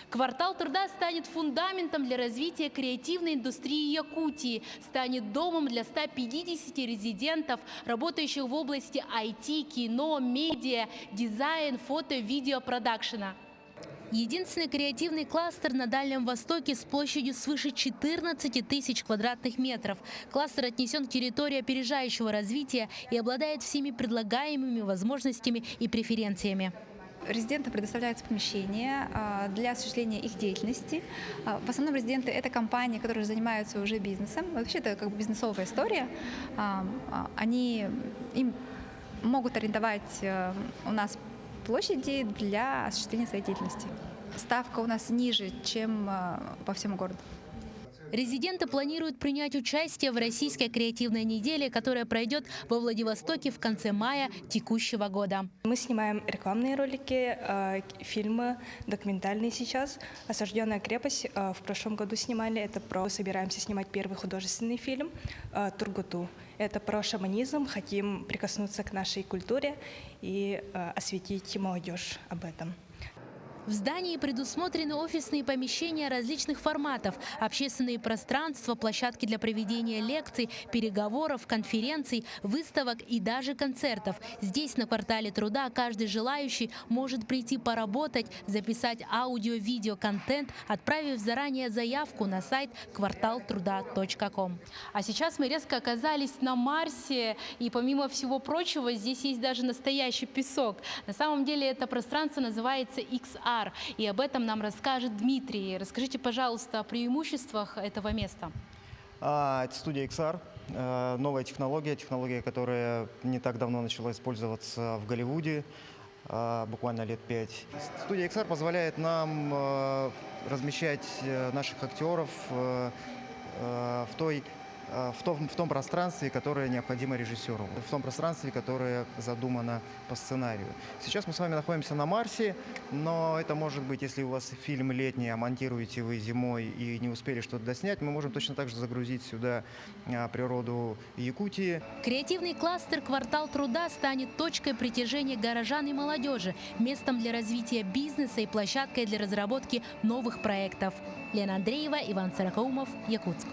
Квартал труда станет фундаментом для развития креативной индустрии Якутии, станет домом для 150 резидентов, работающих в области IT, кино, медиа, дизайн, фото, видео, продакшена. Единственный креативный кластер на Дальнем Востоке с площадью свыше 14 тысяч квадратных метров. Кластер отнесен к территории опережающего развития и обладает всеми предлагаемыми возможностями и преференциями. Резидентам предоставляются помещения для осуществления их деятельности. В основном резиденты – это компании, которые занимаются уже бизнесом. Вообще это как бы бизнесовая история. Им могут арендовать у нас площади для осуществления своей деятельности. Ставка у нас ниже, чем по всему городу. Резиденты планируют принять участие в Российской креативной неделе, которая пройдет во Владивостоке в конце мая текущего года. Мы снимаем рекламные ролики, фильмы, документальные сейчас. «Осажденная крепость» в прошлом году снимали. Собираемся снимать первый художественный фильм «Тургуту». Это про шаманизм. Хотим прикоснуться к нашей культуре и осветить молодежь об этом. В здании предусмотрены офисные помещения различных форматов, общественные пространства, площадки для проведения лекций, переговоров, конференций, выставок и даже концертов. Здесь, на квартале труда, каждый желающий может прийти поработать, записать аудио-видео-контент, отправив заранее заявку на сайт кварталтруда.ком. А сейчас мы резко оказались на Марсе, и помимо всего прочего, здесь есть даже настоящий песок. На самом деле это пространство называется XR. И об этом нам расскажет Дмитрий. Расскажите, пожалуйста, о преимуществах этого места. Это студия XR, новая технология, которая не так давно начала использоваться в Голливуде, буквально лет 5. Студия XR позволяет нам размещать наших актеров в том пространстве, которое необходимо режиссеру, в том пространстве, которое задумано по сценарию. Сейчас мы с вами находимся на Марсе, но это может быть, если у вас фильм летний, а монтируете вы зимой и не успели что-то доснять, мы можем точно так же загрузить сюда природу Якутии. Креативный кластер «Квартал труда» станет точкой притяжения горожан и молодежи, местом для развития бизнеса и площадкой для разработки новых проектов. Лена Андреева, Иван Царакаумов, Якутск.